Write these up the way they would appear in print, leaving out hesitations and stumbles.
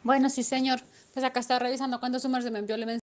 Bueno, sí, señor. Pues acá está revisando cuando su merced me envió el mensaje.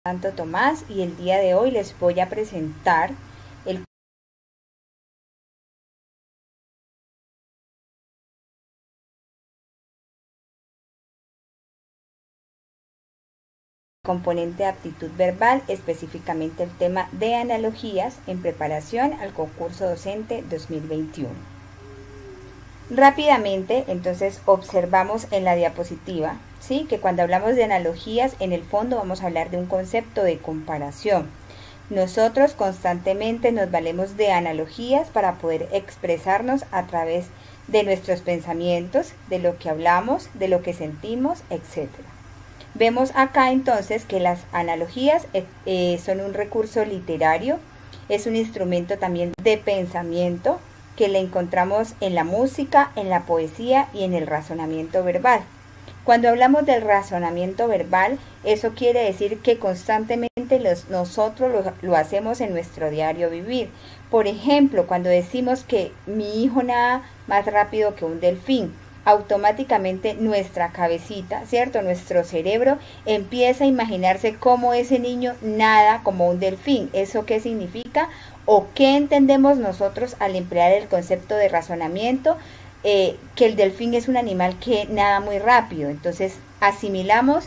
Santo Tomás y el día de hoy les voy a presentar el componente de aptitud verbal, específicamente el tema de analogías en preparación al concurso docente 2021. Rápidamente, entonces observamos en la diapositiva, ¿sí?, que cuando hablamos de analogías, en el fondo vamos a hablar de un concepto de comparación. Nosotros constantemente nos valemos de analogías para poder expresarnos a través de nuestros pensamientos, de lo que hablamos, de lo que sentimos, etc. Vemos acá entonces que las analogías son un recurso literario, es un instrumento también de pensamiento que le encontramos en la música, en la poesía y en el razonamiento verbal. Cuando hablamos del razonamiento verbal, eso quiere decir que constantemente nosotros lo hacemos en nuestro diario vivir. Por ejemplo, cuando decimos que mi hijo nada más rápido que un delfín, automáticamente nuestra cabecita, ¿cierto? Nuestro cerebro empieza a imaginarse cómo ese niño nada como un delfín. ¿Eso qué significa? ¿O qué entendemos nosotros al emplear el concepto de razonamiento? Que el delfín es un animal que nada muy rápido. Entonces asimilamos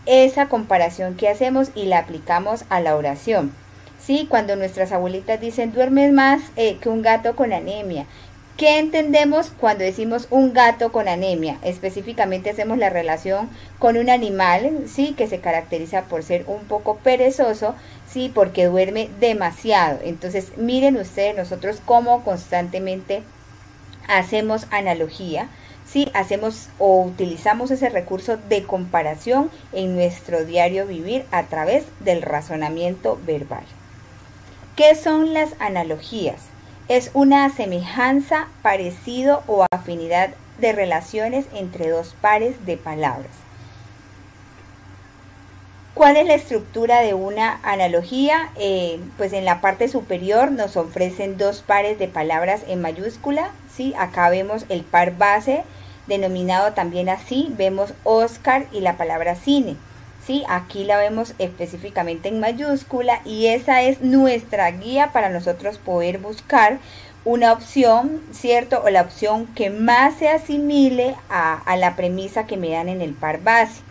esa comparación que hacemos y la aplicamos a la oración. ¿Sí? Cuando nuestras abuelitas dicen duermes más que un gato con anemia. ¿Qué entendemos cuando decimos un gato con anemia? Específicamente hacemos la relación con un animal, ¿sí?, que se caracteriza por ser un poco perezoso, ¿sí?, porque duerme demasiado. Entonces, miren ustedes nosotros cómo constantemente hacemos analogía, ¿sí?, hacemos o utilizamos ese recurso de comparación en nuestro diario vivir a través del razonamiento verbal. ¿Qué son las analogías? Es una semejanza, parecido o afinidad de relaciones entre dos pares de palabras. ¿Cuál es la estructura de una analogía? Pues en la parte superior nos ofrecen dos pares de palabras en mayúscula, ¿sí? Acá vemos el par base denominado también así, vemos Oscar y la palabra cine. ¿Sí? Aquí la vemos específicamente en mayúscula y esa es nuestra guía para nosotros poder buscar una opción, ¿cierto? O la opción que más se asimile a la premisa que me dan en el par base.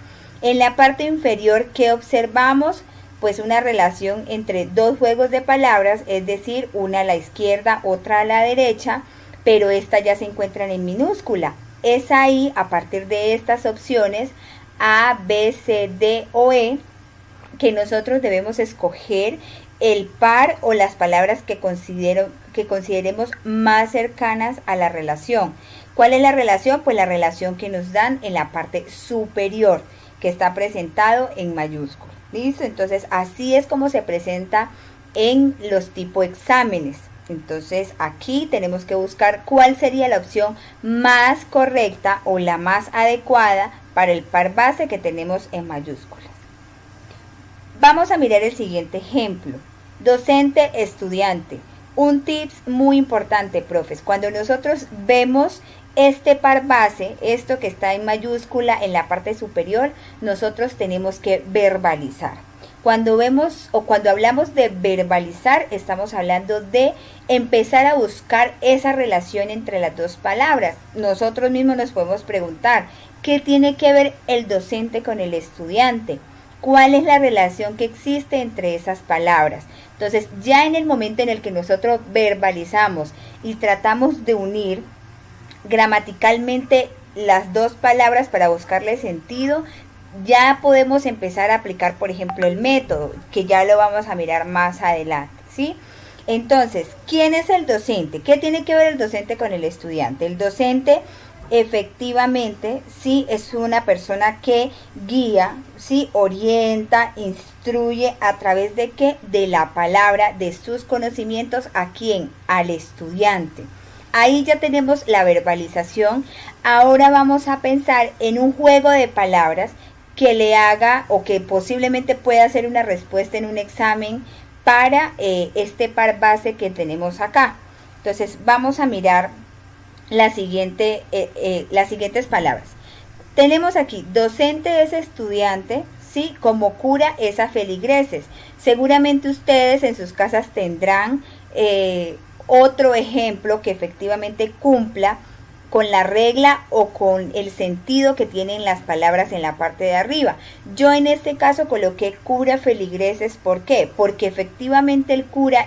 En la parte inferior, ¿qué observamos? Pues una relación entre dos juegos de palabras, es decir, una a la izquierda, otra a la derecha, pero estas ya se encuentran en minúscula. Es ahí, a partir de estas opciones, A, B, C, D o E, que nosotros debemos escoger el par o las palabras que consideremos más cercanas a la relación. ¿Cuál es la relación? Pues la relación que nos dan en la parte superior, que está presentado en mayúscula. ¿Listo? Entonces, así es como se presenta en los tipo exámenes. Entonces, aquí tenemos que buscar cuál sería la opción más correcta o la más adecuada para el par base que tenemos en mayúsculas. Vamos a mirar el siguiente ejemplo. Docente, estudiante. Un tips muy importante, profes. Cuando nosotros vemos este par base, esto que está en mayúscula en la parte superior, nosotros tenemos que verbalizar. Cuando vemos o cuando hablamos de verbalizar, estamos hablando de empezar a buscar esa relación entre las dos palabras. Nosotros mismos nos podemos preguntar, ¿qué tiene que ver el docente con el estudiante? ¿Cuál es la relación que existe entre esas palabras? Entonces, ya en el momento en el que nosotros verbalizamos y tratamos de unir gramaticalmente las dos palabras para buscarle sentido, ya podemos empezar a aplicar, por ejemplo, el método, que ya lo vamos a mirar más adelante, ¿sí? Entonces, ¿quién es el docente? ¿Qué tiene que ver el docente con el estudiante? El docente, efectivamente, sí, es una persona que guía, sí, orienta, instruye a través de ¿qué? De la palabra, de sus conocimientos, ¿a quién? Al estudiante. Ahí ya tenemos la verbalización. Ahora vamos a pensar en un juego de palabras que le haga o que posiblemente pueda hacer una respuesta en un examen para este par base que tenemos acá. Entonces vamos a mirar las siguientes palabras. Tenemos aquí, docente es estudiante, ¿sí? Como cura es a feligreses. Seguramente ustedes en sus casas tendrán otro ejemplo que efectivamente cumpla con la regla o con el sentido que tienen las palabras en la parte de arriba. Yo en este caso coloqué cura feligreses. ¿Por qué? Porque efectivamente el cura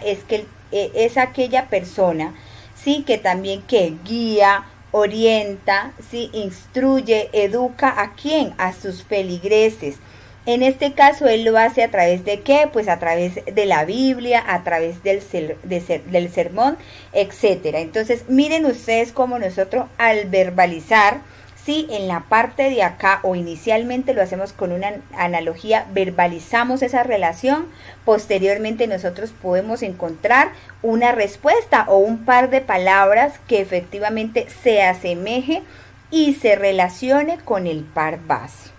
es aquella persona, ¿sí? Que también que guía, orienta, ¿sí? Instruye, educa ¿a quién? A sus feligreses. En este caso él lo hace a través de ¿qué? Pues a través de la Biblia, a través del sermón, etcétera. Entonces miren ustedes cómo nosotros al verbalizar, ¿sí? En la parte de acá o inicialmente lo hacemos con una analogía, verbalizamos esa relación, posteriormente nosotros podemos encontrar una respuesta o un par de palabras que efectivamente se asemeje y se relacione con el par base.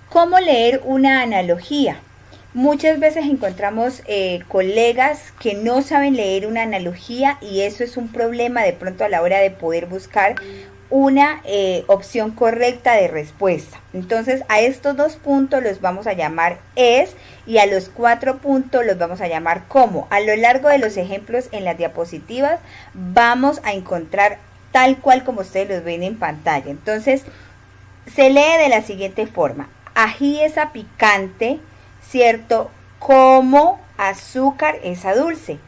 ¿Cómo leer una analogía? Muchas veces encontramos colegas que no saben leer una analogía y eso es un problema de pronto a la hora de poder buscar una opción correcta de respuesta. Entonces a estos 2 puntos los vamos a llamar es y a los 4 puntos los vamos a llamar cómo. A lo largo de los ejemplos en las diapositivas vamos a encontrar tal cual como ustedes los ven en pantalla. Entonces se lee de la siguiente forma. Ají es a picante, ¿cierto? Como azúcar es a dulce.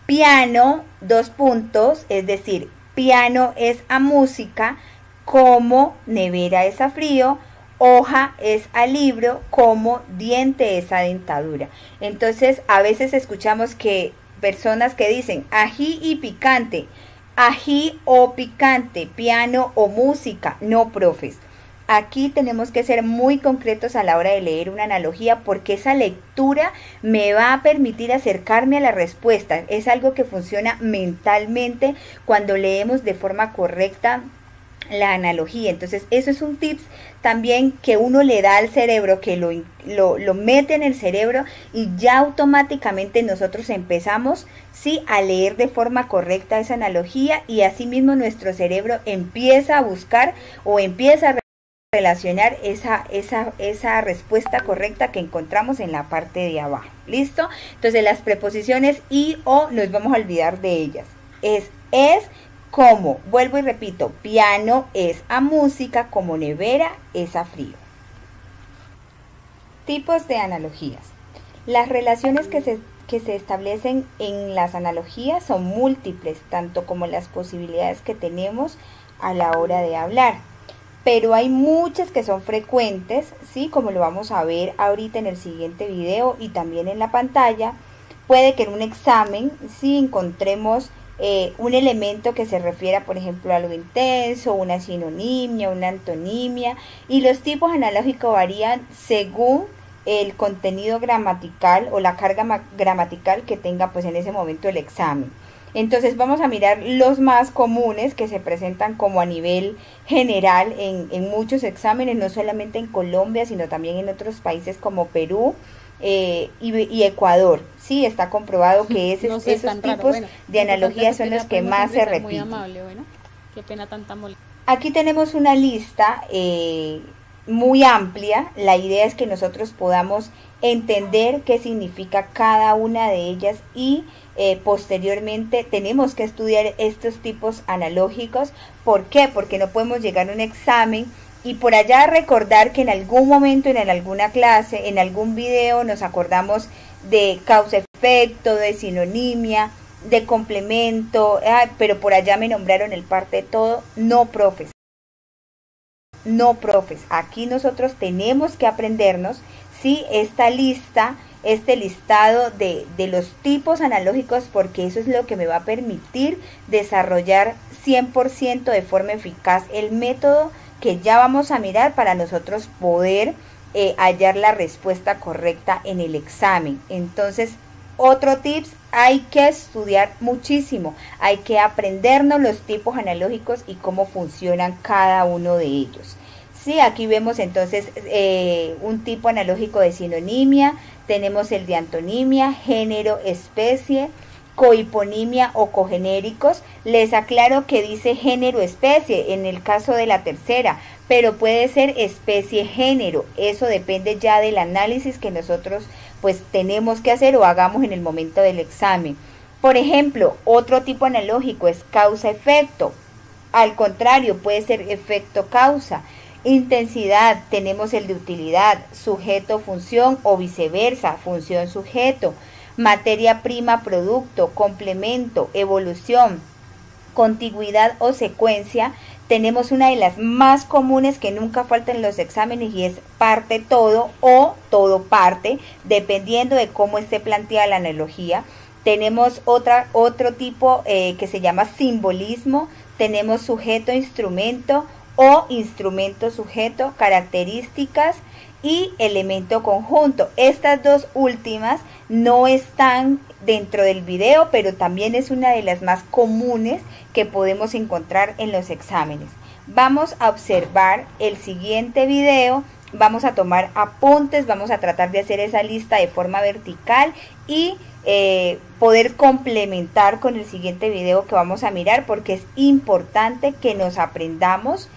Piano, 2 puntos, es decir, piano es a música, como nevera es a frío, hoja es a libro, como diente es a dentadura. Entonces, a veces escuchamos que personas que dicen ají y picante, ají o picante, piano o música. No, profes. Aquí tenemos que ser muy concretos a la hora de leer una analogía porque esa lectura me va a permitir acercarme a la respuesta. Es algo que funciona mentalmente cuando leemos de forma correcta la analogía. Entonces eso es un tips también que uno le da al cerebro, que lo mete en el cerebro y ya automáticamente nosotros empezamos, sí, a leer de forma correcta esa analogía, y asimismo nuestro cerebro empieza a buscar o empieza a relacionar esa respuesta correcta que encontramos en la parte de abajo. ¿Listo? Entonces las preposiciones y o nos vamos a olvidar de ellas. Es como, vuelvo y repito, piano es a música, como nevera es a frío. Tipos de analogías. Las relaciones que se establecen en las analogías son múltiples, tanto como las posibilidades que tenemos a la hora de hablar. Pero hay muchas que son frecuentes, ¿sí? Como lo vamos a ver ahorita en el siguiente video y también en la pantalla. Puede que en un examen, sí, encontremos un elemento que se refiera, por ejemplo, a algo intenso, una sinonimia, una antonimia, y los tipos analógicos varían según el contenido gramatical o la carga gramatical que tenga pues en ese momento el examen. Entonces vamos a mirar los más comunes que se presentan como a nivel general en muchos exámenes, no solamente en Colombia, sino también en otros países como Perú y Ecuador. Sí, está comprobado que esos tipos de analogías son los que más se repiten. Muy amable, bueno, qué pena tanta molestia. Aquí tenemos una lista muy amplia. La idea es que nosotros podamos entender qué significa cada una de ellas y posteriormente tenemos que estudiar estos tipos analógicos. ¿Por qué? Porque no podemos llegar a un examen y por allá recordar que en algún momento, en alguna clase, en algún video nos acordamos de causa-efecto, de sinonimia, de complemento, pero por allá me nombraron el parte de todo. No, profes. No, profes. Aquí nosotros tenemos que aprendernos, sí, esta lista, este listado de los tipos analógicos, porque eso es lo que me va a permitir desarrollar 100% de forma eficaz el método que ya vamos a mirar para nosotros poder hallar la respuesta correcta en el examen. Entonces, otro tips, hay que estudiar muchísimo, hay que aprendernos los tipos analógicos y cómo funcionan cada uno de ellos. Sí, aquí vemos entonces un tipo analógico de sinonimia, tenemos el de antonimia, género, especie, cohiponimia o cogenéricos. Les aclaro que dice género especie en el caso de la tercera, pero puede ser especie género. Eso depende ya del análisis que nosotros pues tenemos que hacer o hagamos en el momento del examen. Por ejemplo, otro tipo analógico es causa-efecto. Al contrario, puede ser efecto-causa. Intensidad, tenemos el de utilidad, sujeto-función o viceversa, función-sujeto. Materia prima, producto, complemento, evolución, contigüidad o secuencia. Tenemos una de las más comunes que nunca falta en los exámenes y es parte todo o todo parte, dependiendo de cómo esté planteada la analogía. Tenemos otro tipo que se llama simbolismo. Tenemos sujeto, instrumento o instrumento, sujeto, características y elemento conjunto. Estas dos últimas no están dentro del video, pero también es una de las más comunes que podemos encontrar en los exámenes. Vamos a observar el siguiente video, vamos a tomar apuntes, vamos a tratar de hacer esa lista de forma vertical y poder complementar con el siguiente video que vamos a mirar, porque es importante que nos aprendamos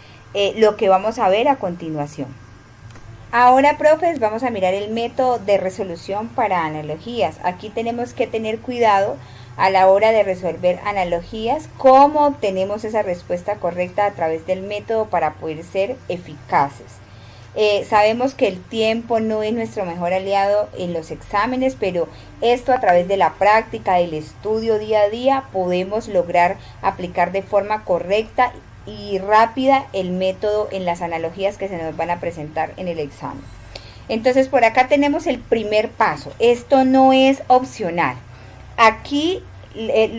lo que vamos a ver a continuación. Ahora, profes, vamos a mirar el método de resolución para analogías. Aquí tenemos que tener cuidado a la hora de resolver analogías, cómo obtenemos esa respuesta correcta a través del método para poder ser eficaces. Sabemos que el tiempo no es nuestro mejor aliado en los exámenes, pero esto a través de la práctica, del estudio día a día, podemos lograr aplicar de forma correcta y rápida el método en las analogías que se nos van a presentar en el examen. Entonces, por acá tenemos el primer paso. Esto no es opcional. Aquí,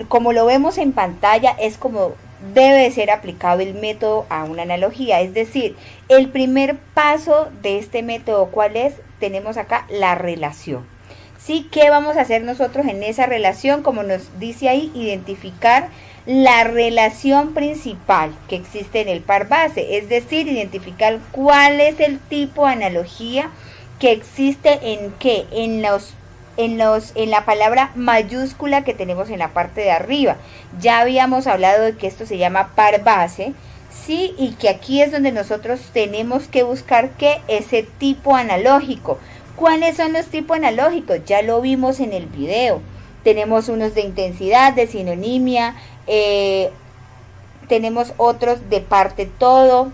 como lo vemos en pantalla, es como debe ser aplicado el método a una analogía. Es decir, el primer paso de este método, ¿cuál es? Tenemos acá la relación. ¿Sí? ¿Qué vamos a hacer nosotros en esa relación? Como nos dice ahí, identificar la relación principal que existe en el par base, es decir, identificar cuál es el tipo de analogía que existe en qué, en la palabra mayúscula que tenemos en la parte de arriba. Ya habíamos hablado de que esto se llama par base, sí, y que aquí es donde nosotros tenemos que buscar que ese tipo analógico. ¿Cuáles son los tipos analógicos? Ya lo vimos en el video. Tenemos unos de intensidad, de sinonimia, tenemos otros de parte todo,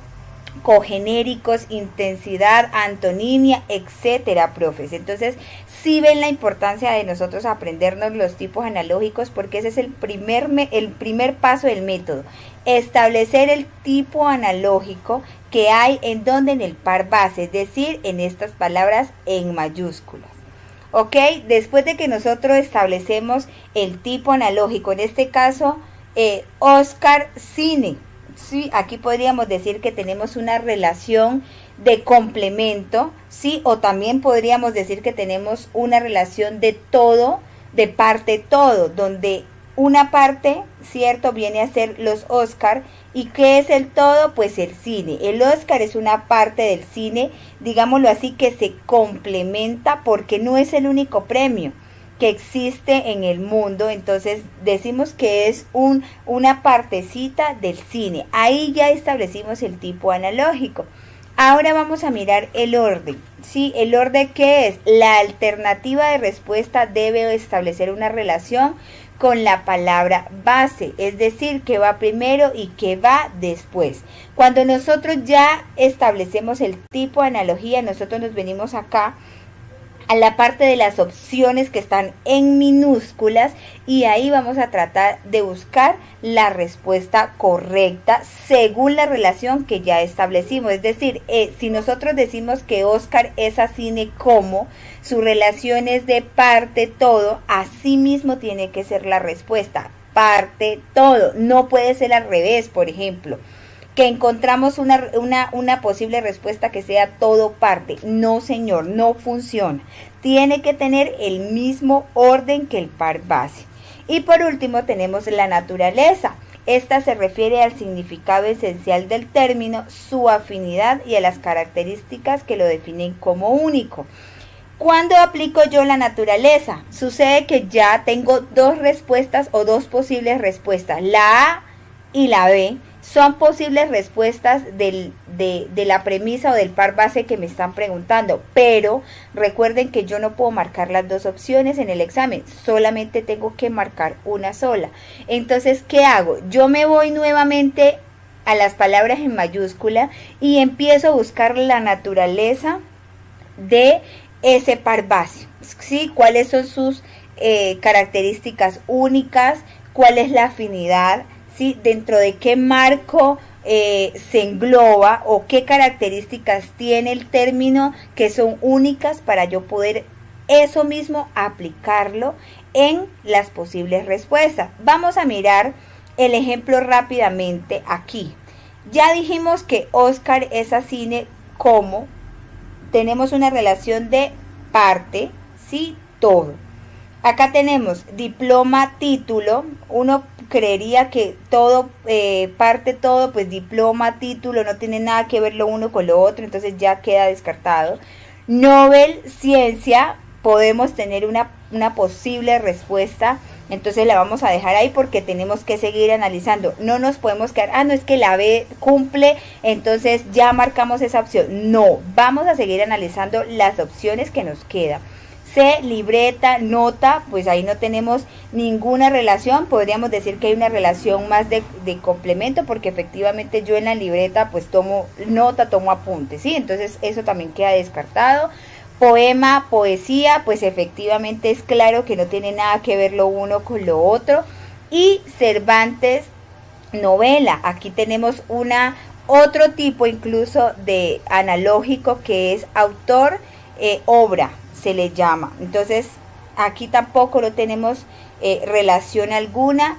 cogenéricos, intensidad, antonimia, etcétera, profes. Entonces, sí ven la importancia de nosotros aprendernos los tipos analógicos, porque ese es el primer paso del método. Establecer el tipo analógico que hay en donde, en el par base, es decir, en estas palabras en mayúsculas. ¿Ok? Después de que nosotros establecemos el tipo analógico, en este caso, Oscar Cine, ¿sí? Aquí podríamos decir que tenemos una relación de complemento, ¿sí? O también podríamos decir que tenemos una relación de todo, de parte todo, donde una parte, ¿cierto?, viene a ser los Oscar. ¿Y qué es el todo? Pues el cine. El Oscar es una parte del cine, digámoslo así, que se complementa porque no es el único premio que existe en el mundo. Entonces decimos que es una partecita del cine. Ahí ya establecimos el tipo analógico. Ahora vamos a mirar el orden, ¿sí? ¿El orden qué es? La alternativa de respuesta debe establecer una relación con la palabra base, es decir, que va primero y que va después. Cuando nosotros ya establecemos el tipo de analogía, nosotros nos venimos acá a la parte de las opciones que están en minúsculas, y ahí vamos a tratar de buscar la respuesta correcta según la relación que ya establecimos. Es decir, si nosotros decimos que Oscar es a cine como, su relación es de parte todo, así mismo tiene que ser la respuesta, parte todo. No puede ser al revés, por ejemplo, que encontramos una posible respuesta que sea todo parte. No, señor, no funciona. Tiene que tener el mismo orden que el par base. Y por último tenemos la naturaleza. Esta se refiere al significado esencial del término, su afinidad y a las características que lo definen como único. ¿Cuándo aplico yo la naturaleza? Sucede que ya tengo dos respuestas o dos posibles respuestas, la A y la B. Son posibles respuestas de la premisa o del par base que me están preguntando, pero recuerden que yo no puedo marcar las dos opciones en el examen, solamente tengo que marcar una sola. Entonces, ¿qué hago? Yo me voy nuevamente a las palabras en mayúscula y empiezo a buscar la naturaleza de ese par base, ¿sí? ¿Cuáles son sus características únicas? ¿Cuál es la afinidad? ¿Sí? Dentro de qué marco se engloba o qué características tiene el término que son únicas para yo poder eso mismo aplicarlo en las posibles respuestas. Vamos a mirar el ejemplo rápidamente aquí. Ya dijimos que Oscar es a cine como, tenemos una relación de parte, ¿sí? Todo. Acá tenemos diploma, título. Uno creería que todo, parte todo, pues diploma, título, no tiene nada que ver lo uno con lo otro, entonces ya queda descartado. Nobel, ciencia, podemos tener una posible respuesta, entonces la vamos a dejar ahí porque tenemos que seguir analizando. No nos podemos quedar, no es que la B cumple, entonces ya marcamos esa opción. No, vamos a seguir analizando las opciones que nos quedan. C, libreta, nota, pues ahí no tenemos ninguna relación, podríamos decir que hay una relación más de complemento, porque efectivamente yo en la libreta pues tomo nota, tomo apuntes, ¿sí? Entonces eso también queda descartado. Poema, poesía, pues efectivamente es claro que no tiene nada que ver lo uno con lo otro. Y Cervantes, novela, aquí tenemos otro tipo incluso de analógico que es autor, obra, se le llama. Entonces aquí tampoco no tenemos relación alguna.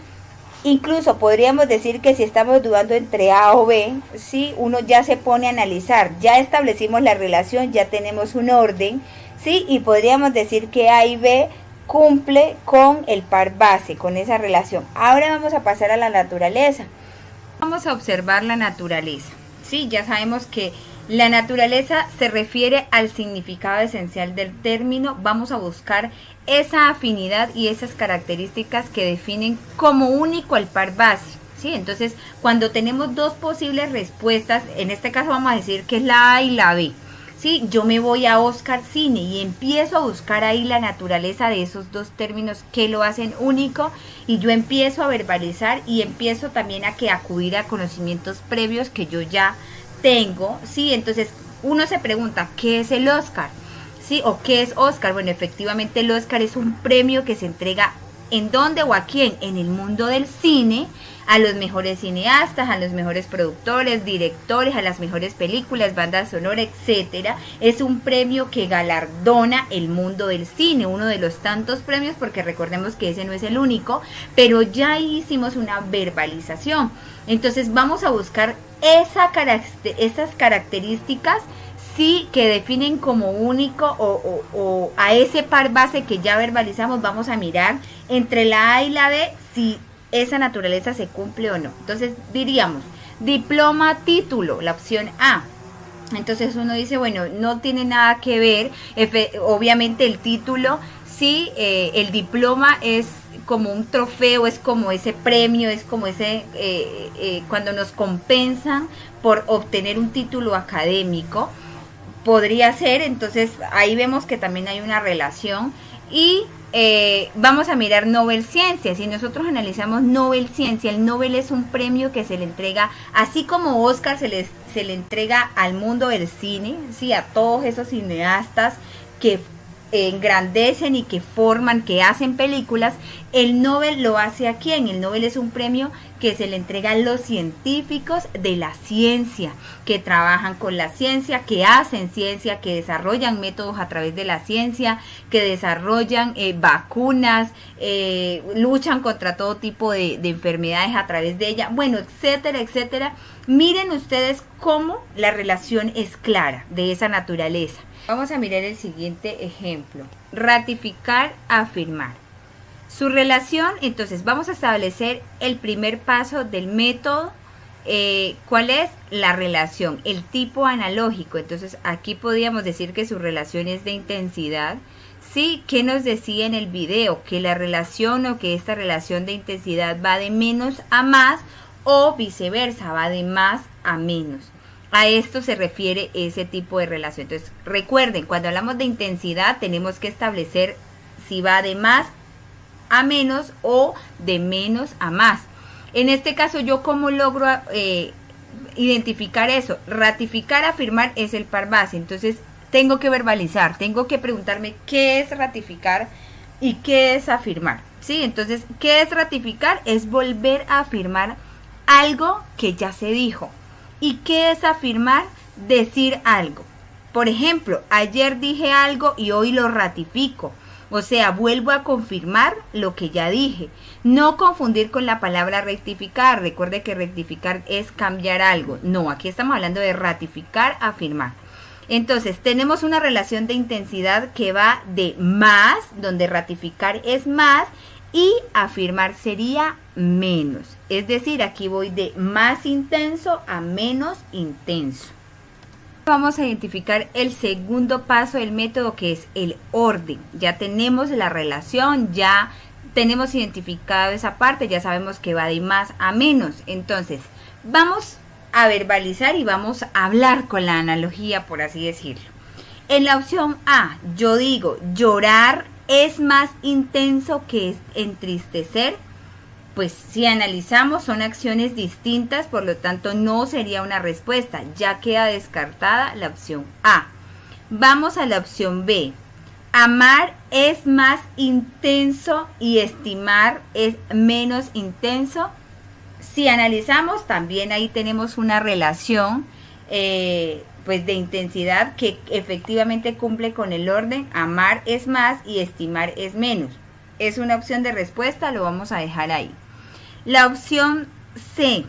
Incluso podríamos decir que si estamos dudando entre A o B, ¿sí? Uno ya se pone a analizar, ya establecimos la relación, ya tenemos un orden, ¿sí? Y podríamos decir que A y B cumple con el par base, con esa relación. Ahora vamos a pasar a la naturaleza. Vamos a observar la naturaleza. Sí, ya sabemos que la naturaleza se refiere al significado esencial del término. Vamos a buscar esa afinidad y esas características que definen como único el par base. ¿Sí? Entonces, cuando tenemos dos posibles respuestas, en este caso vamos a decir que es la A y la B. ¿Sí? Yo me voy a Oscar Cine y empiezo a buscar ahí la naturaleza de esos dos términos que lo hacen único, y yo empiezo a verbalizar y empiezo también a acudir a conocimientos previos que yo ya tengo. ¿Sí? Entonces uno se pregunta, ¿qué es el Oscar? ¿Sí? ¿O qué es Oscar? Bueno, efectivamente el Oscar es un premio que se entrega ¿en dónde o a quién? En el mundo del cine, a los mejores cineastas, a los mejores productores, directores, a las mejores películas, bandas sonoras, etcétera. Es un premio que galardona el mundo del cine, uno de los tantos premios, porque recordemos que ese no es el único, pero ya hicimos una verbalización. Entonces vamos a buscar esas características, sí, que definen como único o a ese par base que ya verbalizamos. Vamos a mirar entre la A y la B si esa naturaleza se cumple o no. Entonces diríamos diploma, título, la opción A. Entonces uno dice, bueno, no tiene nada que ver. Obviamente el título, sí, el diploma es como un trofeo, es como ese premio, es como ese cuando nos compensan por obtener un título académico, podría ser. Entonces ahí vemos que también hay una relación. Y vamos a mirar Nobel Ciencia. Si nosotros analizamos Nobel Ciencia, el Nobel es un premio que se le entrega, así como Oscar se le entrega al mundo del cine, ¿sí? A todos esos cineastas que engrandecen y que forman, que hacen películas. El Nobel lo hace ¿a quién? El Nobel es un premio que se le entrega a los científicos de la ciencia, que trabajan con la ciencia, que hacen ciencia, que desarrollan métodos a través de la ciencia, que desarrollan vacunas, luchan contra todo tipo de enfermedades a través de ella, bueno, etcétera, etcétera. Miren ustedes cómo la relación es clara de esa naturaleza. Vamos a mirar el siguiente ejemplo. Ratificar, afirmar. Su relación, entonces vamos a establecer el primer paso del método. ¿Cuál es? La relación, el tipo analógico. Entonces aquí podríamos decir que su relación es de intensidad. Sí, ¿qué nos decía en el video? Que la relación o que esta relación de intensidad va de menos a más, o viceversa, va de más a menos. A esto se refiere ese tipo de relación. Entonces recuerden, cuando hablamos de intensidad tenemos que establecer si va de más a menos o de menos a más. En este caso, ¿yo cómo logro identificar eso? Ratificar, afirmar es el par base. Entonces tengo que verbalizar, tengo que preguntarme qué es ratificar y qué es afirmar. ¿Sí? Entonces, ¿qué es ratificar? Es volver a afirmar algo que ya se dijo. ¿Y qué es afirmar? Decir algo. Por ejemplo, ayer dije algo y hoy lo ratifico. O sea, vuelvo a confirmar lo que ya dije. No confundir con la palabra rectificar. Recuerde que rectificar es cambiar algo. No, aquí estamos hablando de ratificar, afirmar. Entonces, tenemos una relación de intensidad que va de más, donde ratificar es más, y afirmar sería menos. Es decir, aquí voy de más intenso a menos intenso. Vamos a identificar el segundo paso del método, que es el orden. Ya tenemos la relación, ya tenemos identificado esa parte, ya sabemos que va de más a menos. Entonces, vamos a verbalizar y vamos a hablar con la analogía, por así decirlo. En la opción A, yo digo, llorar es más intenso que entristecer. Pues si analizamos son acciones distintas, por lo tanto no sería una respuesta, ya queda descartada la opción A. Vamos a la opción B. Amar es más intenso y estimar es menos intenso. Si analizamos, también ahí tenemos una relación pues de intensidad que efectivamente cumple con el orden. Amar es más y estimar es menos. Es una opción de respuesta, lo vamos a dejar ahí. La opción C,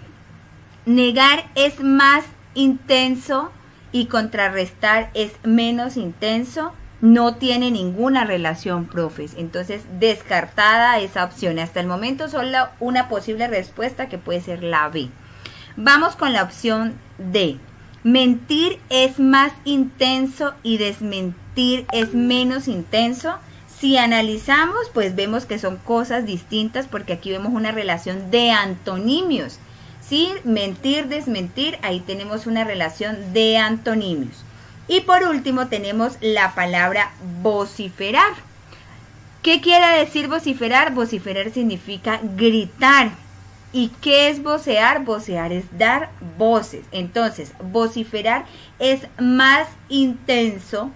negar es más intenso y contrarrestar es menos intenso. no tiene ninguna relación, profes. Entonces, descartada esa opción. Hasta el momento solo una posible respuesta que puede ser la B. Vamos con la opción D. Mentir es más intenso y desmentir es menos intenso. Si analizamos, pues vemos que son cosas distintas porque aquí vemos una relación de antonimios. ¿Sí? Mentir, desmentir, ahí tenemos una relación de antonimios. Y por último tenemos la palabra vociferar. ¿Qué quiere decir vociferar? Vociferar significa gritar. ¿Y qué es vocear? Vocear es dar voces. Entonces, vociferar es más intenso,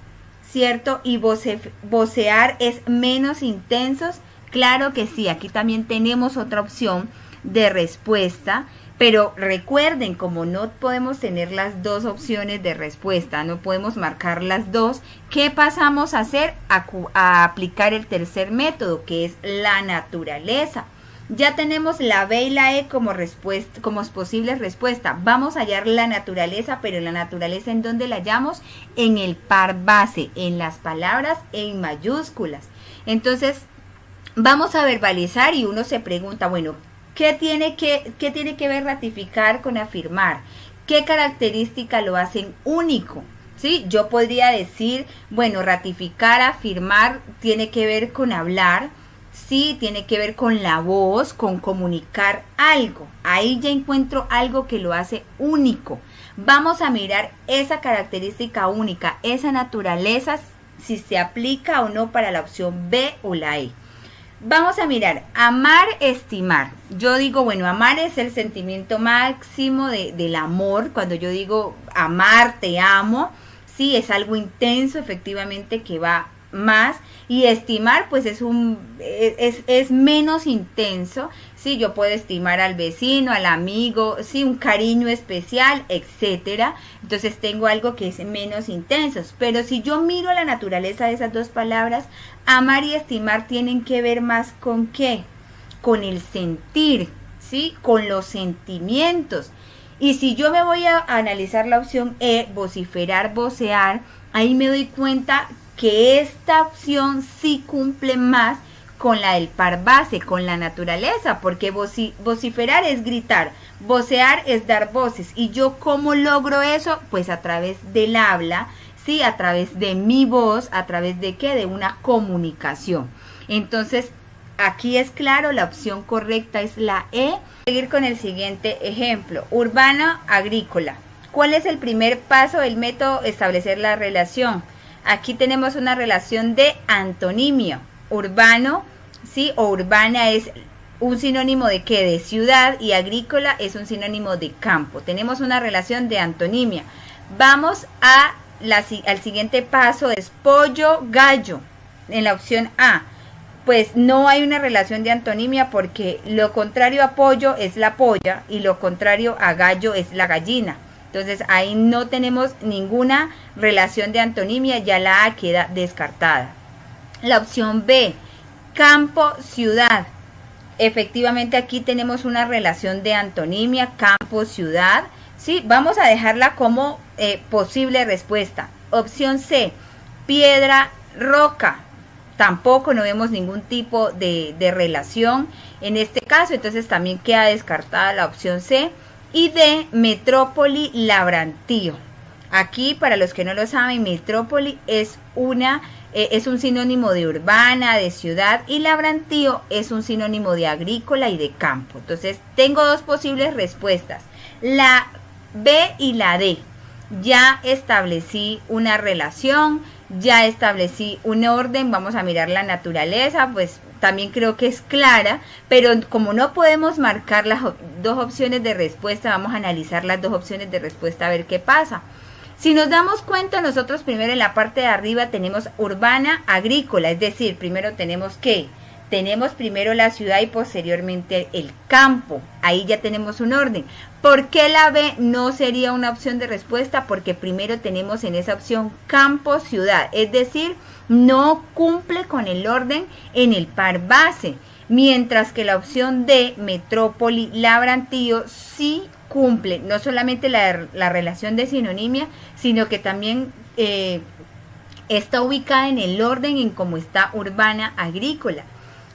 ¿cierto? Y vocear es menos intensos. Claro que sí, aquí también tenemos otra opción de respuesta. Pero recuerden, como no podemos tener las dos opciones de respuesta, no podemos marcar las dos, ¿qué pasamos a hacer? A aplicar el tercer método, que es la naturaleza. Ya tenemos la B y la E como posibles respuestas. Vamos a hallar la naturaleza, pero la naturaleza, ¿en dónde la hallamos? En el par base, en las palabras en mayúsculas. Entonces, vamos a verbalizar y uno se pregunta, bueno, ¿qué tiene que ver ratificar con afirmar? ¿Qué característica lo hacen único? ¿Sí? Yo podría decir, bueno, ratificar, afirmar, tiene que ver con hablar, sí, tiene que ver con la voz, con comunicar algo. Ahí ya encuentro algo que lo hace único. Vamos a mirar esa característica única, esa naturaleza, si se aplica o no para la opción B o la E. Vamos a mirar, amar, estimar. Yo digo, bueno, amar es el sentimiento máximo del amor. Cuando yo digo amar, te amo, sí, es algo intenso, efectivamente, que va más. Y estimar, pues es menos intenso. Sí, yo puedo estimar al vecino, al amigo, sí, un cariño especial, etcétera. Entonces tengo algo que es menos intenso. Pero si yo miro la naturaleza de esas dos palabras, amar y estimar tienen que ver más con ¿qué? Con el sentir, ¿sí? Con los sentimientos. Y si yo me voy a analizar la opción E, vociferar, vocear, ahí me doy cuenta que esta opción sí cumple más con la del par base, con la naturaleza, porque vociferar es gritar, vocear es dar voces. ¿Y yo cómo logro eso? Pues a través del habla, ¿sí? A través de mi voz, a través de ¿qué? De una comunicación. Entonces, aquí es claro, la opción correcta es la E. Seguir con el siguiente ejemplo, urbano, agrícola. ¿Cuál es el primer paso del método? Establecer la relación. Aquí tenemos una relación de antonimio. Urbano, ¿sí? O urbana es un sinónimo de ¿qué? De ciudad, y agrícola es un sinónimo de campo. Tenemos una relación de antonimia. Vamos al siguiente paso, es pollo, gallo. En la opción A, pues no hay una relación de antonimia porque lo contrario a pollo es la polla y lo contrario a gallo es la gallina. Entonces ahí no tenemos ninguna relación de antonimia, ya la A queda descartada. La opción B, campo, ciudad. Efectivamente aquí tenemos una relación de antonimia, campo, ciudad. ¿Sí? Vamos a dejarla como posible respuesta. Opción C, piedra, roca. Tampoco no vemos ningún tipo de relación en este caso, entonces también queda descartada la opción C. Y D, metrópoli, labrantío. Aquí, para los que no lo saben, metrópoli es un sinónimo de urbana, de ciudad, y labrantío es un sinónimo de agrícola y de campo. Entonces, tengo dos posibles respuestas, la B y la D. Ya establecí una relación, ya establecí un orden, vamos a mirar la naturaleza, pues también creo que es clara, pero como no podemos marcar las dos opciones de respuesta, vamos a analizar las dos opciones de respuesta a ver qué pasa. Si nos damos cuenta, nosotros primero en la parte de arriba tenemos urbana, agrícola, es decir, primero tenemos ¿qué? Tenemos primero la ciudad y posteriormente el campo. Ahí ya tenemos un orden. ¿Por qué la B no sería una opción de respuesta? Porque primero tenemos en esa opción campo, ciudad. Es decir, no cumple con el orden en el par base. Mientras que la opción D, metrópoli, labrantío, sí cumple. No solamente la relación de sinonimia, sino que también está ubicada en el orden en cómo está urbana agrícola.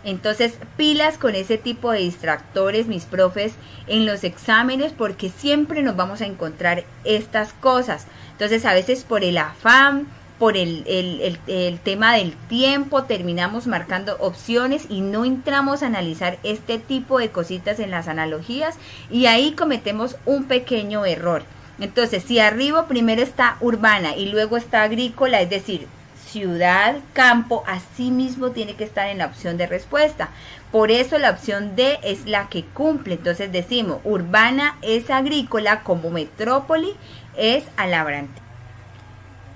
Entonces, pilas con ese tipo de distractores, mis profes, en los exámenes, porque siempre nos vamos a encontrar estas cosas. Entonces, a veces por el afán, por el tema del tiempo, terminamos marcando opciones y no entramos a analizar este tipo de cositas en las analogías, y ahí cometemos un pequeño error. Entonces, si arriba primero está urbana y luego está agrícola, es decir, ciudad, campo, así mismo tiene que estar en la opción de respuesta. Por eso la opción D es la que cumple. Entonces decimos, urbana es agrícola, como metrópoli es alabrante.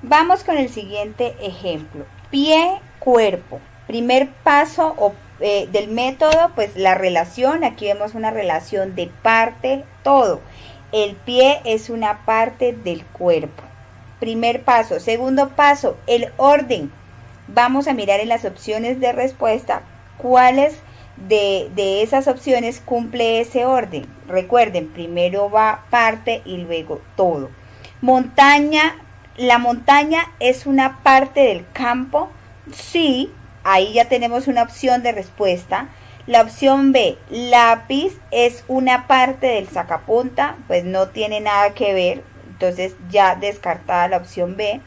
Vamos con el siguiente ejemplo. Pie, cuerpo. Primer paso del método, pues la relación. Aquí vemos una relación de parte, todo. El pie es una parte del cuerpo. Primer paso. Segundo paso, el orden. Vamos a mirar en las opciones de respuesta cuáles de esas opciones cumple ese orden. Recuerden, primero va parte y luego todo. Montaña. ¿La montaña es una parte del campo? Sí, ahí ya tenemos una opción de respuesta. La opción B, lápiz, es una parte del sacapunta, pues no tiene nada que ver, entonces ya descartada la opción B.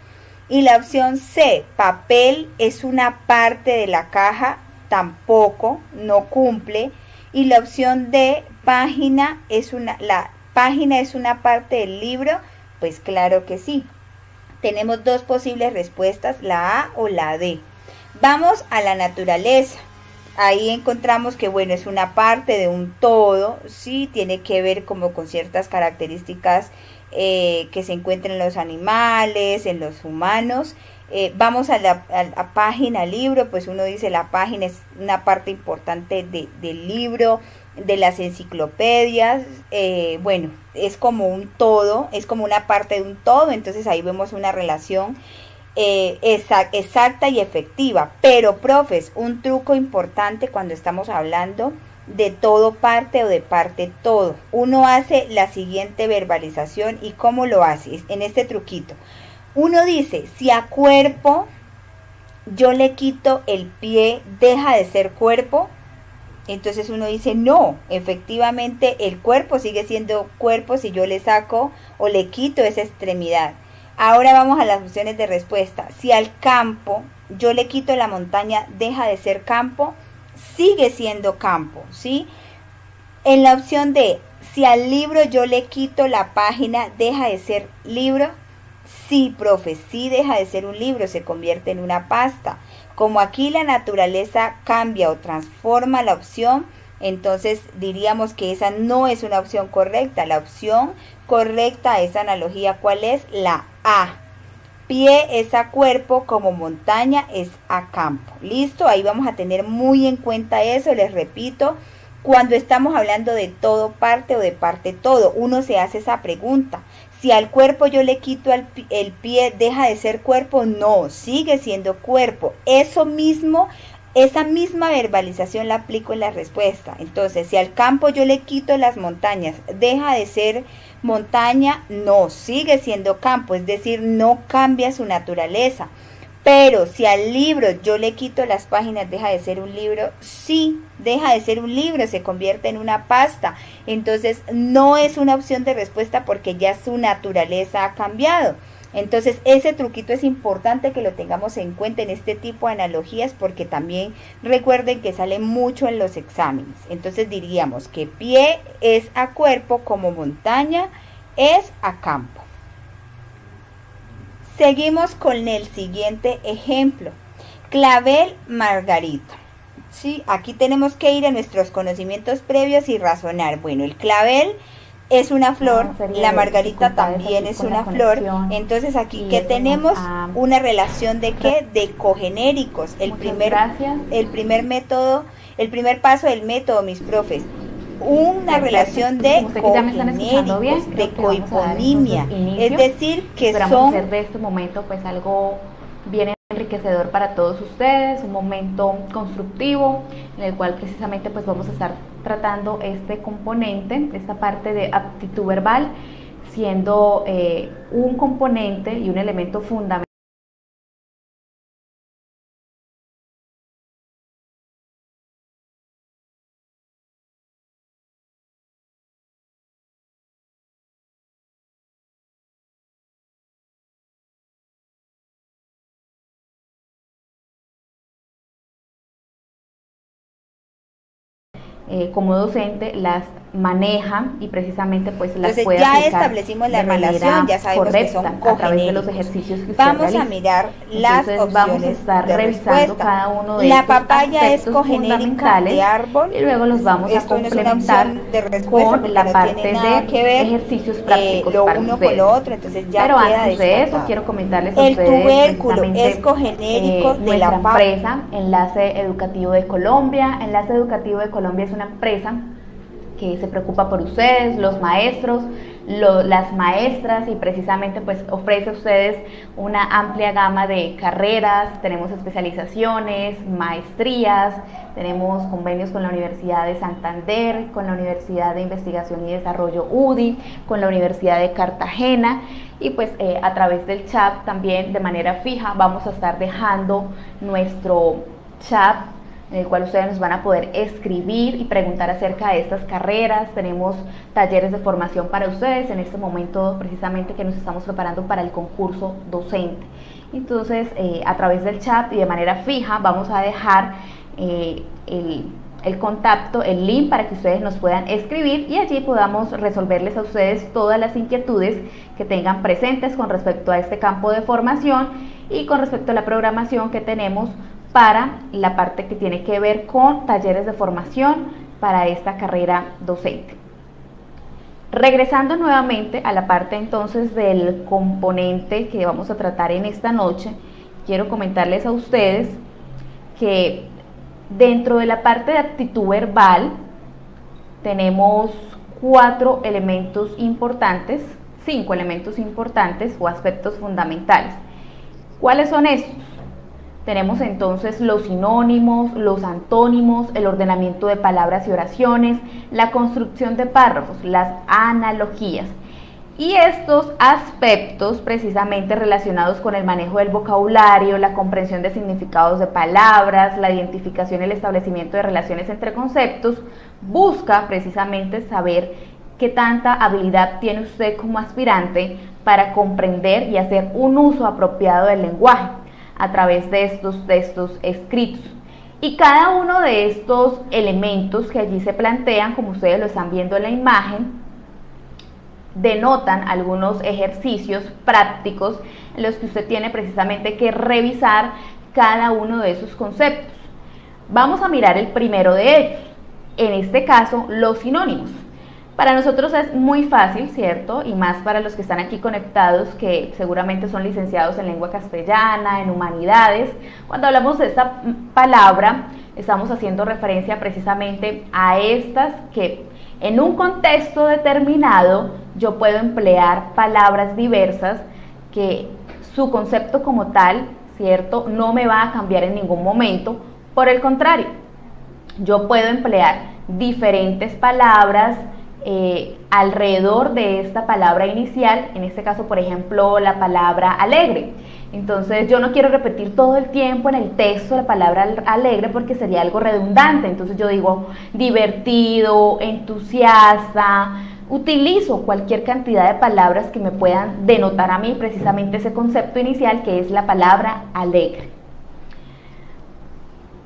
Y la opción C, papel, es una parte de la caja, tampoco, no cumple. Y la opción D, página, la página es una parte del libro, pues claro que sí. Tenemos dos posibles respuestas, la A o la D. Vamos a la naturaleza. Ahí encontramos que, bueno, es una parte de un todo, sí, tiene que ver como con ciertas características que se encuentran en los animales, en los humanos. Vamos a la página libro, pues uno dice la página es una parte importante del libro, de las enciclopedias. Bueno, es como un todo, es como una parte de un todo, entonces ahí vemos una relación exacta y efectiva. Pero, profes, un truco importante cuando estamos hablando de todo parte o de parte todo, uno hace la siguiente verbalización. ¿Y cómo lo hace? En este truquito uno dice, si a cuerpo yo le quito el pie, ¿deja de ser cuerpo? Entonces uno dice, no, efectivamente el cuerpo sigue siendo cuerpo si yo le saco o le quito esa extremidad. Ahora vamos a las opciones de respuesta. Si al campo yo le quito la montaña, ¿deja de ser campo? Sigue siendo campo, ¿sí? En la opción D, si al libro yo le quito la página, ¿deja de ser libro? Sí, profe, sí deja de ser un libro, se convierte en una pasta. Como aquí la naturaleza cambia o transforma la opción, entonces diríamos que esa no es una opción correcta. La opción correcta a esa analogía, ¿cuál es? La A. Pie es a cuerpo, como montaña es a campo. ¿Listo? Ahí vamos a tener muy en cuenta eso. Les repito, cuando estamos hablando de todo parte o de parte todo, uno se hace esa pregunta. Si al cuerpo yo le quito el pie, ¿deja de ser cuerpo? No, sigue siendo cuerpo. Eso mismo, esa misma verbalización la aplico en la respuesta. Entonces, si al campo yo le quito las montañas, ¿deja de ser montaña? No, sigue siendo campo, es decir, no cambia su naturaleza. Pero si al libro yo le quito las páginas, ¿deja de ser un libro? Sí, deja de ser un libro, se convierte en una pasta. Entonces no es una opción de respuesta porque ya su naturaleza ha cambiado. Entonces ese truquito es importante que lo tengamos en cuenta en este tipo de analogías, porque también recuerden que sale mucho en los exámenes. Entonces diríamos que pie es a cuerpo, como montaña es a campo. Seguimos con el siguiente ejemplo. Clavel, margarita. ¿Sí? Aquí tenemos que ir a nuestros conocimientos previos y razonar. Bueno, el clavel es una flor, la margarita también es una flor. Entonces aquí, ¿qué tenemos? Una relación de ¿qué? De cogenéricos. El primer paso del método, mis profes. Una relación de cogenéricos, de cohiponimia, es decir, que esperamos hacer de este momento pues algo bien enriquecedor para todos ustedes, un momento constructivo en el cual precisamente pues vamos a estar tratando este componente, esta parte de aptitud verbal, siendo un componente y un elemento fundamental como docente las maneja y precisamente pues las Entonces, puede ya aplicar establecimos la de manera relación, ya sabemos que son correcta a través de los cogenéricos. ejercicios que usted Vamos realiza. a mirar las Entonces, vamos a opciones estar de revisando respuesta. cada uno de La estos papaya es aspectos cogenérica fundamentales de árbol. y luego los vamos a Esto no es una complementar opción de respuesta con porque la no parte tiene nada de que ver ejercicios prácticos lo para uno ustedes. con lo otro, entonces ya Pero queda antes de eso descartado. quiero comentarles a El ustedes tubérculo precisamente, es cogenérico de la nuestra papa. empresa Enlace Educativo de Colombia. Enlace Educativo de Colombia es una empresa que se preocupa por ustedes, los maestros, las maestras, y precisamente pues ofrece a ustedes una amplia gama de carreras. Tenemos especializaciones, maestrías, tenemos convenios con la Universidad de Santander, con la Universidad de Investigación y Desarrollo UDI, con la Universidad de Cartagena, y pues a través del chat también de manera fija vamos a estar dejando nuestro chat en el cual ustedes nos van a poder escribir y preguntar acerca de estas carreras. Tenemos talleres de formación para ustedes en este momento precisamente que nos estamos preparando para el concurso docente. Entonces a través del chat y de manera fija vamos a dejar el contacto, el link para que ustedes nos puedan escribir y allí podamos resolverles a ustedes todas las inquietudes que tengan presentes con respecto a este campo de formación y con respecto a la programación que tenemos para la parte que tiene que ver con talleres de formación para esta carrera docente. Regresando nuevamente a la parte entonces del componente que vamos a tratar en esta noche, quiero comentarles a ustedes que dentro de la parte de actitud verbal tenemos 5 elementos importantes o aspectos fundamentales. ¿Cuáles son estos? Tenemos entonces los sinónimos, los antónimos, el ordenamiento de palabras y oraciones, la construcción de párrafos, las analogías. Y estos aspectos precisamente relacionados con el manejo del vocabulario, la comprensión de significados de palabras, la identificación y el establecimiento de relaciones entre conceptos, busca precisamente saber qué tanta habilidad tiene usted como aspirante para comprender y hacer un uso apropiado del lenguaje a través de estos textos escritos. Y cada uno de estos elementos que allí se plantean, como ustedes lo están viendo en la imagen, denotan algunos ejercicios prácticos en los que usted tiene precisamente que revisar cada uno de esos conceptos. Vamos a mirar el primero de ellos, en este caso los sinónimos. Para nosotros es muy fácil, ¿cierto? Y más para los que están aquí conectados, que seguramente son licenciados en lengua castellana, en humanidades. Cuando hablamos de esta palabra, estamos haciendo referencia precisamente a estas que en un contexto determinado yo puedo emplear palabras diversas que su concepto como tal, ¿cierto?, no me va a cambiar en ningún momento. Por el contrario, yo puedo emplear diferentes palabras alrededor de esta palabra inicial, en este caso por ejemplo la palabra alegre. Entonces yo no quiero repetir todo el tiempo en el texto la palabra alegre porque sería algo redundante. Entonces yo digo divertido, entusiasta, utilizo cualquier cantidad de palabras que me puedan denotar a mí precisamente ese concepto inicial que es la palabra alegre.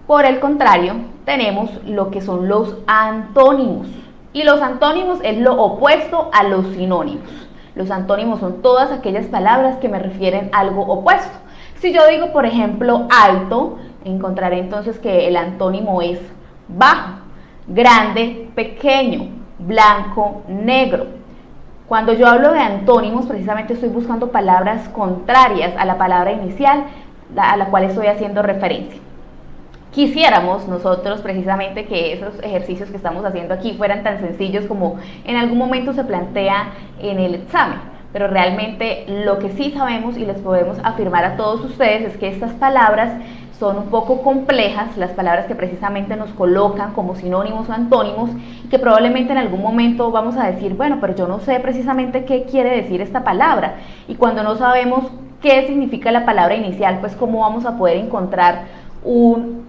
Por el contrario, tenemos lo que son los antónimos. Y los antónimos es lo opuesto a los sinónimos. Los antónimos son todas aquellas palabras que me refieren a algo opuesto. Si yo digo, por ejemplo, alto, encontraré entonces que el antónimo es bajo, grande, pequeño, blanco, negro. Cuando yo hablo de antónimos, precisamente estoy buscando palabras contrarias a la palabra inicial a la cual estoy haciendo referencia. Quisiéramos nosotros precisamente que esos ejercicios que estamos haciendo aquí fueran tan sencillos como en algún momento se plantea en el examen, pero realmente lo que sí sabemos y les podemos afirmar a todos ustedes es que estas palabras son un poco complejas, las palabras que precisamente nos colocan como sinónimos o antónimos, y que probablemente en algún momento vamos a decir, bueno, pero yo no sé precisamente qué quiere decir esta palabra, y cuando no sabemos qué significa la palabra inicial, pues cómo vamos a poder encontrar una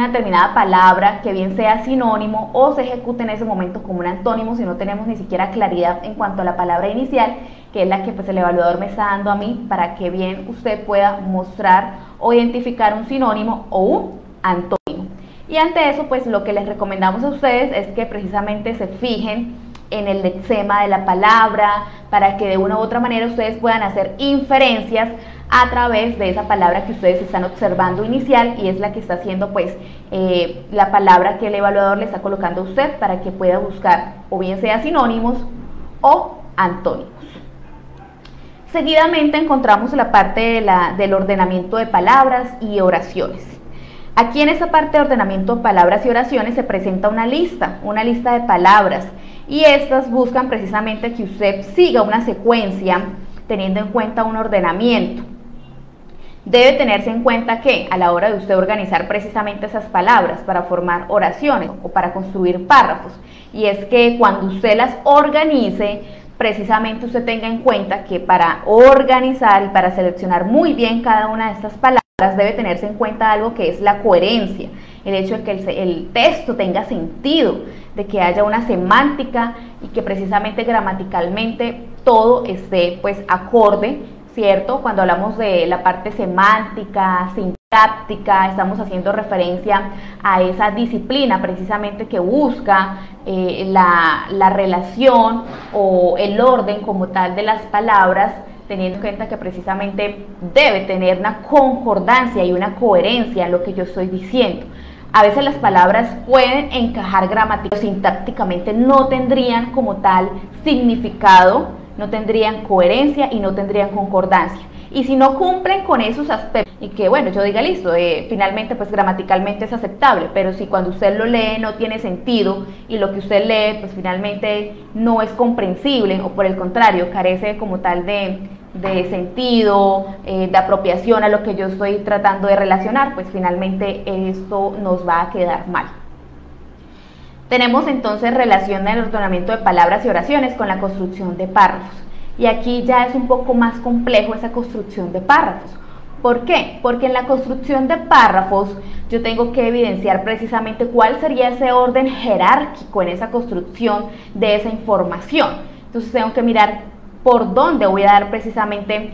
determinada palabra que bien sea sinónimo o se ejecute en ese momento como un antónimo si no tenemos ni siquiera claridad en cuanto a la palabra inicial, que es la que pues el evaluador me está dando a mí para que bien usted pueda mostrar o identificar un sinónimo o un antónimo. Y ante eso, pues lo que les recomendamos a ustedes es que precisamente se fijen en el lexema de la palabra, para que de una u otra manera ustedes puedan hacer inferencias a través de esa palabra que ustedes están observando inicial, y es la que está haciendo pues la palabra que el evaluador le está colocando a usted, para que pueda buscar o bien sea sinónimos o antónimos. Seguidamente encontramos la parte del ordenamiento de palabras y oraciones. Aquí en esta parte de ordenamiento de palabras y oraciones se presenta una lista de palabras, y estas buscan precisamente que usted siga una secuencia teniendo en cuenta un ordenamiento. Debe tenerse en cuenta que a la hora de usted organizar precisamente esas palabras para formar oraciones o para construir párrafos, y es que cuando usted las organice, precisamente usted tenga en cuenta que para organizar y para seleccionar muy bien cada una de estas palabras debe tenerse en cuenta algo que es la coherencia, el hecho de que el texto tenga sentido, de que haya una semántica y que precisamente gramaticalmente todo esté pues acorde, ¿cierto? Cuando hablamos de la parte semántica, sintáctica, estamos haciendo referencia a esa disciplina precisamente que busca la relación o el orden como tal de las palabras, teniendo en cuenta que precisamente debe tener una concordancia y una coherencia en lo que yo estoy diciendo. A veces las palabras pueden encajar gramaticalmente, sintácticamente no tendrían como tal significado, no tendrían coherencia y no tendrían concordancia. Y si no cumplen con esos aspectos, y que bueno, yo diga listo, finalmente pues gramaticalmente es aceptable, pero si cuando usted lo lee no tiene sentido y lo que usted lee pues finalmente no es comprensible, o por el contrario carece como tal de sentido, de apropiación a lo que yo estoy tratando de relacionar, pues finalmente esto nos va a quedar mal. Tenemos entonces relación del ordenamiento de palabras y oraciones con la construcción de párrafos, y aquí ya es un poco más complejo esa construcción de párrafos. ¿Por qué? Porque en la construcción de párrafos yo tengo que evidenciar precisamente cuál sería ese orden jerárquico en esa construcción de esa información. Entonces tengo que mirar por dónde voy a dar precisamente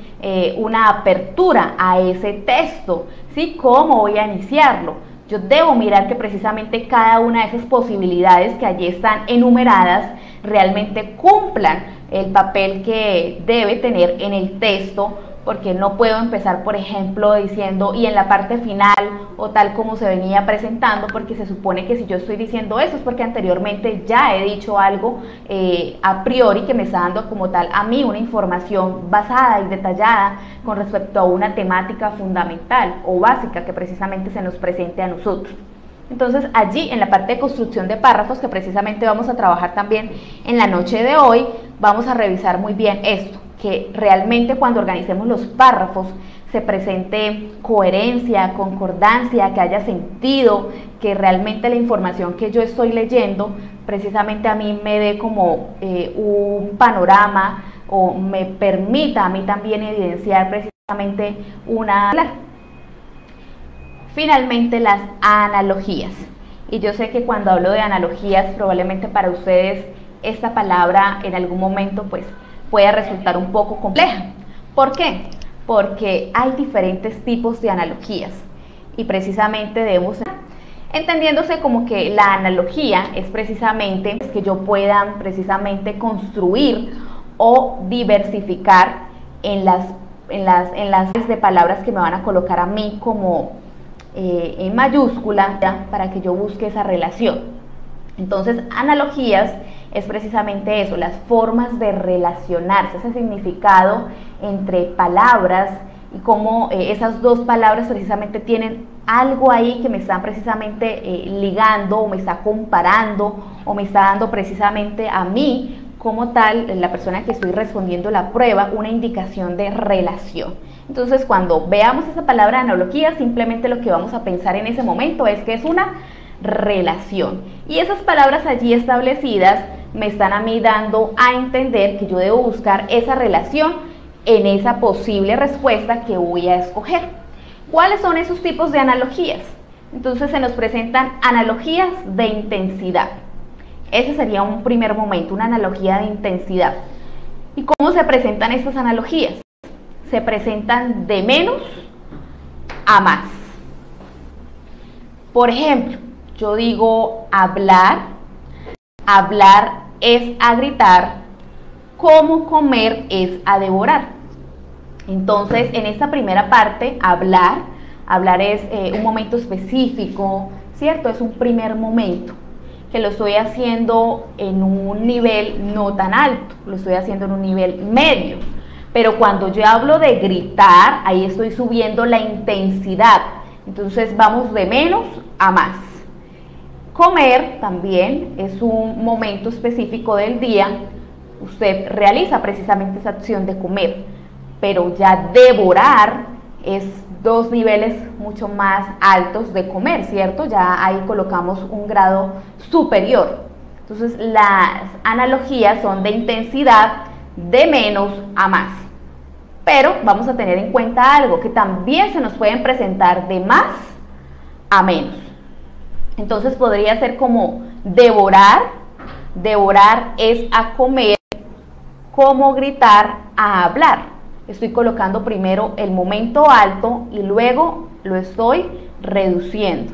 una apertura a ese texto, ¿sí? ¿Cómo voy a iniciarlo? Yo debo mirar que precisamente cada una de esas posibilidades que allí están enumeradas realmente cumplan el papel que debe tener en el texto, porque no puedo empezar, por ejemplo, diciendo y en la parte final o tal como se venía presentando, porque se supone que si yo estoy diciendo eso es porque anteriormente ya he dicho algo a priori que me está dando como tal a mí una información basada y detallada con respecto a una temática fundamental o básica que precisamente se nos presente a nosotros. Entonces allí en la parte de construcción de párrafos, que precisamente vamos a trabajar también en la noche de hoy, vamos a revisar muy bien esto, que realmente cuando organicemos los párrafos se presente coherencia, concordancia, que haya sentido, que realmente la información que yo estoy leyendo precisamente a mí me dé como un panorama o me permita a mí también evidenciar precisamente una... Finalmente, las analogías. Y yo sé que cuando hablo de analogías, probablemente para ustedes esta palabra en algún momento pues puede resultar un poco compleja. ¿Por qué? Porque hay diferentes tipos de analogías y precisamente debemos, entendiéndose como que la analogía es precisamente que yo pueda precisamente construir o diversificar en las de palabras que me van a colocar a mí como en mayúscula para que yo busque esa relación. Entonces, analogías es precisamente eso, las formas de relacionarse, ese significado entre palabras y cómo esas dos palabras precisamente tienen algo ahí que me están precisamente ligando o me está comparando o me está dando precisamente a mí como tal, la persona que estoy respondiendo la prueba, una indicación de relación. Entonces, cuando veamos esa palabra analogía, simplemente lo que vamos a pensar en ese momento es que es una relación. Y esas palabras allí establecidas me están a mí dando a entender que yo debo buscar esa relación en esa posible respuesta que voy a escoger. ¿Cuáles son esos tipos de analogías? Entonces se nos presentan analogías de intensidad. Ese sería un primer momento, una analogía de intensidad. ¿Y cómo se presentan estas analogías? Se presentan de menos a más. Por ejemplo, yo digo hablar, hablar es a gritar, como comer es a devorar. Entonces, en esta primera parte, hablar es un momento específico, ¿cierto? Es un primer momento que lo estoy haciendo en un nivel no tan alto, lo estoy haciendo en un nivel medio. Pero cuando yo hablo de gritar, ahí estoy subiendo la intensidad. Entonces vamos de menos a más. Comer también es un momento específico del día. Usted realiza precisamente esa acción de comer, pero ya devorar es dos niveles mucho más altos de comer, ¿cierto? Ya ahí colocamos un grado superior. Entonces las analogías son de intensidad de menos a más. Pero vamos a tener en cuenta algo, que también se nos pueden presentar de más a menos. Entonces podría ser como devorar, devorar es a comer, como gritar a hablar. Estoy colocando primero el momento alto y luego lo estoy reduciendo.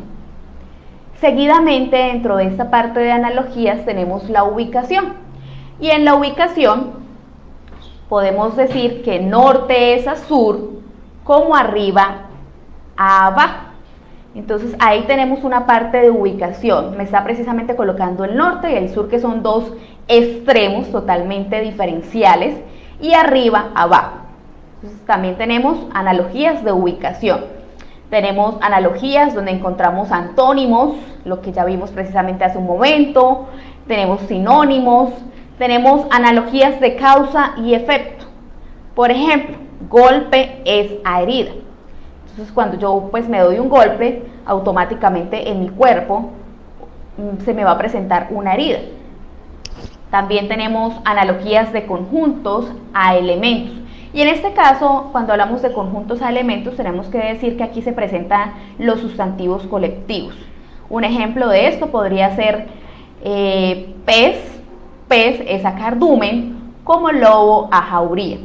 Seguidamente, dentro de esta parte de analogías tenemos la ubicación. Y en la ubicación podemos decir que norte es a sur, como arriba a abajo. Entonces ahí tenemos una parte de ubicación. Me está precisamente colocando el norte y el sur, que son dos extremos totalmente diferenciales, y arriba abajo. Entonces también tenemos analogías de ubicación. Tenemos analogías donde encontramos antónimos, lo que ya vimos precisamente hace un momento. Tenemos sinónimos, tenemos analogías de causa y efecto. Por ejemplo, golpe es a herida. Entonces cuando yo pues me doy un golpe, automáticamente en mi cuerpo se me va a presentar una herida. También tenemos analogías de conjuntos a elementos. Y en este caso, cuando hablamos de conjuntos a elementos, tenemos que decir que aquí se presentan los sustantivos colectivos. Un ejemplo de esto podría ser pez, pez es a cardumen, como lobo a jauría.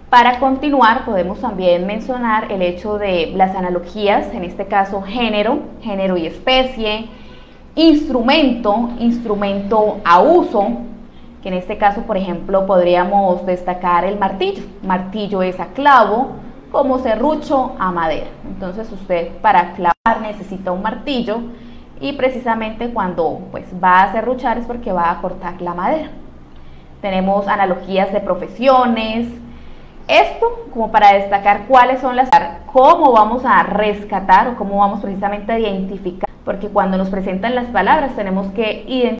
Para continuar, podemos también mencionar el hecho de las analogías, en este caso género, género y especie, instrumento, instrumento a uso, que en este caso, por ejemplo, podríamos destacar el martillo. Martillo es a clavo, como serrucho a madera. Entonces usted para clavar necesita un martillo y precisamente cuando pues va a serruchar es porque va a cortar la madera. Tenemos analogías de profesiones. Esto como para destacar cuáles son las, cómo vamos a rescatar o cómo vamos precisamente a identificar, porque cuando nos presentan las palabras tenemos que identificar